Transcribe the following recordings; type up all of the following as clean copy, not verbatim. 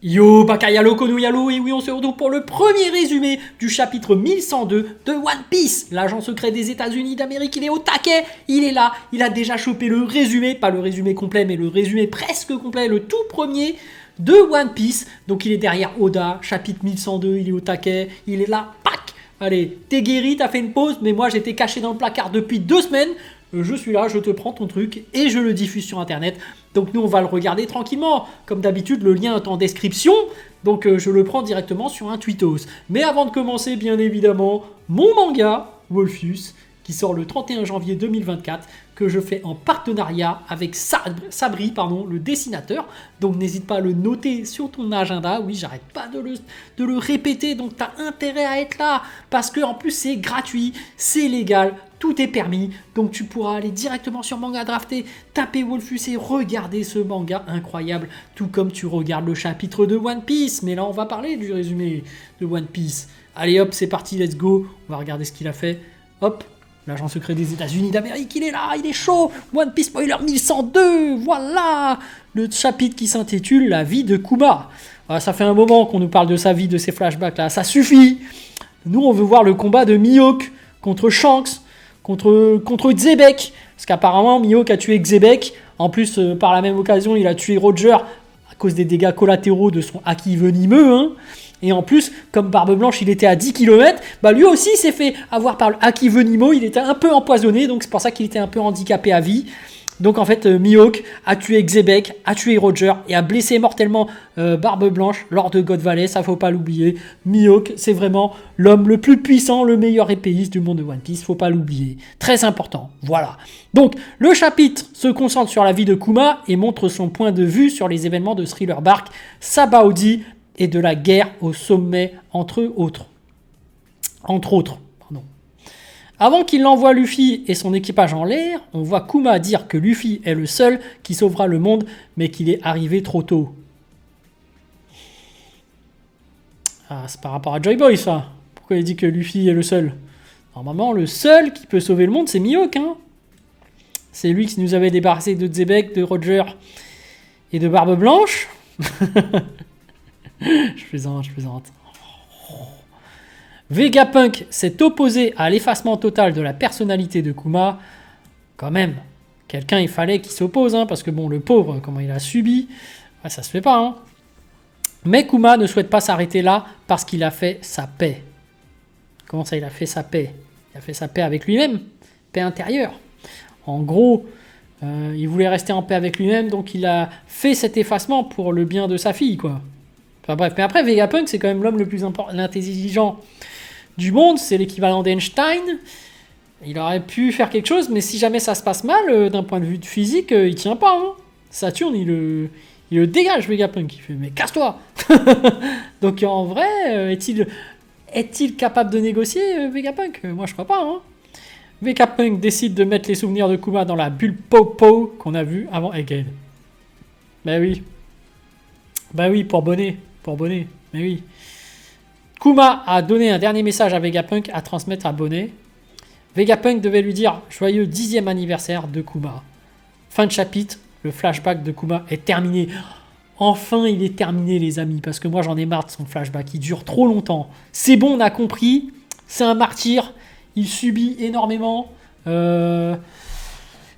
Yo, Bakayalo, Konuyalo, et oui, on se retrouve pour le premier résumé du chapitre 1102 de One Piece. L'agent secret des États-Unis d'Amérique, il est au taquet, il est là, il a déjà chopé le résumé, pas le résumé complet, mais le résumé presque complet, le tout premier de One Piece. Donc il est derrière Oda, chapitre 1102, il est au taquet, il est là, pac. Allez, t'es guéri, t'as fait une pause, mais moi j'étais caché dans le placard depuis 2 semaines. Je suis là, je te prends ton truc et je le diffuse sur internet. Donc nous on va le regarder tranquillement. Comme d'habitude, le lien est en description. Donc je le prends directement sur un tweetos. Mais avant de commencer, bien évidemment, mon manga, Wolfius, qui sort le 31 janvier 2024, que je fais en partenariat avec Sabri, le dessinateur. Donc n'hésite pas à le noter sur ton agenda. Oui, j'arrête pas de le répéter, donc tu as intérêt à être là. Parce que en plus c'est gratuit, c'est légal, tout est permis. Donc tu pourras aller directement sur Manga Drafté, taper Wolfus et regarder ce manga incroyable. Tout comme tu regardes le chapitre de One Piece. Mais là on va parler du résumé de One Piece. Allez hop, c'est parti, let's go. On va regarder ce qu'il a fait. Hop. L'agent secret des États-Unis d'Amérique, il est là, il est chaud. One Piece Spoiler 1102, voilà. Le chapitre qui s'intitule La vie de Kuma. Alors, ça fait un moment qu'on nous parle de sa vie, de ses flashbacks là, ça suffit. Nous, on veut voir le combat de Mihawk contre Shanks, contre Xebec. Parce qu'apparemment, Mihawk a tué Xebec. En plus, par la même occasion, il a tué Roger à cause des dégâts collatéraux de son haki venimeux, hein. Et en plus, comme Barbe Blanche, il était à 10 km, bah lui aussi s'est fait avoir par le haki venimeux, il était un peu empoisonné, donc c'est pour ça qu'il était un peu handicapé à vie. Donc en fait, Mihawk a tué Xebec, a tué Roger et a blessé mortellement Barbe Blanche lors de God Valley, ça faut pas l'oublier. Mihawk, c'est vraiment l'homme le plus puissant, le meilleur épéiste du monde de One Piece, faut pas l'oublier. Très important, voilà. Donc, le chapitre se concentre sur la vie de Kuma et montre son point de vue sur les événements de Thriller Bark, Sabaody, et de la guerre au sommet, entre autres. Avant qu'il n'envoie Luffy et son équipage en l'air, on voit Kuma dire que Luffy est le seul qui sauvera le monde, mais qu'il est arrivé trop tôt. Ah, c'est par rapport à Joy Boy, ça. Pourquoi il dit que Luffy est le seul? Normalement, le seul qui peut sauver le monde, c'est Mihawk, hein. C'est lui qui nous avait débarrassé de Xebec, de Roger et de Barbe Blanche. Je plaisante. Vegapunk s'est opposé à l'effacement total de la personnalité de Kuma. Quand même, quelqu'un il fallait qu'il s'oppose, hein, parce que bon, le pauvre, comment il a subi, ouais, ça se fait pas. Hein. Mais Kuma ne souhaite pas s'arrêter là parce qu'il a fait sa paix. Comment ça, il a fait sa paix? Il a fait sa paix avec lui-même, paix intérieure. En gros, il voulait rester en paix avec lui-même, donc il a fait cet effacement pour le bien de sa fille, quoi. Enfin bref, mais après Vegapunk c'est quand même l'homme le plus intelligent du monde, c'est l'équivalent d'Einstein. Il aurait pu faire quelque chose, mais si jamais ça se passe mal, d'un point de vue de physique, il tient pas. Hein. Saturne, il le dégage Vegapunk. Il fait mais casse-toi. Donc en vrai, est-il capable de négocier Vegapunk? Moi je crois pas. Hein. Vegapunk décide de mettre les souvenirs de Kuma dans la bulle Popo qu'on a vu avant Egghead. Bah oui, pour Bonnet, mais oui. Kuma a donné un dernier message à Vegapunk à transmettre à Bonnet. Vegapunk devait lui dire joyeux 10e anniversaire de Kuma. Fin de chapitre, le flashback de Kuma est terminé. Enfin, il est terminé, les amis, parce que moi j'en ai marre de son flashback, il dure trop longtemps. C'est bon, on a compris, c'est un martyr, il subit énormément.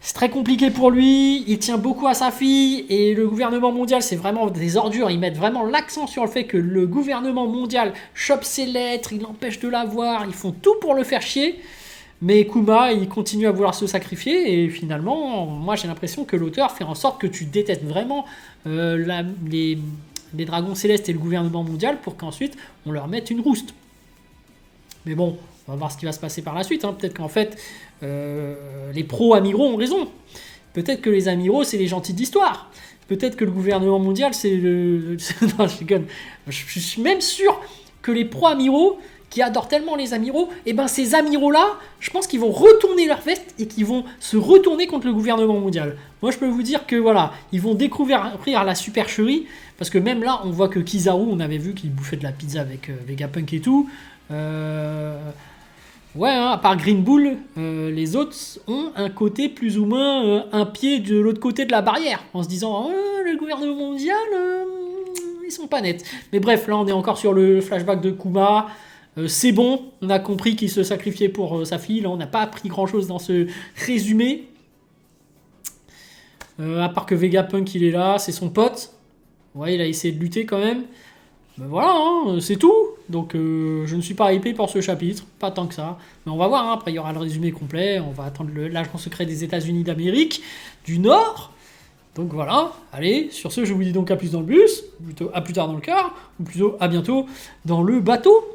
C'est très compliqué pour lui, il tient beaucoup à sa fille et le gouvernement mondial c'est vraiment des ordures, ils mettent vraiment l'accent sur le fait que le gouvernement mondial chope ses lettres, il l'empêche de l'avoir, ils font tout pour le faire chier, mais Kuma il continue à vouloir se sacrifier et finalement moi j'ai l'impression que l'auteur fait en sorte que tu détestes vraiment les dragons célestes et le gouvernement mondial pour qu'ensuite on leur mette une rouste. Mais bon, on va voir ce qui va se passer par la suite. Hein. Peut-être qu'en fait, les pro-amiraux ont raison. Peut-être que les amiraux, c'est les gentils d'histoire. Peut-être que le gouvernement mondial, c'est le... Non, je rigole. Je suis même sûr que les pro-amiraux, qui adorent tellement les amiraux, et ben ces amiraux-là, je pense qu'ils vont retourner leur veste et qu'ils vont se retourner contre le gouvernement mondial. Moi, je peux vous dire que voilà, ils vont découvrir la supercherie, parce que même là, on voit que Kizaru, on avait vu qu'il bouffait de la pizza avec Vegapunk et tout. Ouais, hein, à part Green Bull, les autres ont un côté plus ou moins un pied de l'autre côté de la barrière, en se disant le gouvernement mondial, ils sont pas nets. Mais bref, là on est encore sur le flashback de Kuma. C'est bon, on a compris qu'il se sacrifiait pour sa fille. Là on n'a pas appris grand chose dans ce résumé. À part que Vegapunk il est là, c'est son pote. Ouais, il a essayé de lutter quand même. Ben voilà, hein, c'est tout. Donc je ne suis pas hypé pour ce chapitre, pas tant que ça. Mais on va voir, hein. Après il y aura le résumé complet. On va attendre l'agent secret des États-Unis d'Amérique, du Nord. Donc voilà, allez, sur ce je vous dis donc à plus dans le bus, plutôt à plus tard dans le car, ou plutôt à bientôt dans le bateau.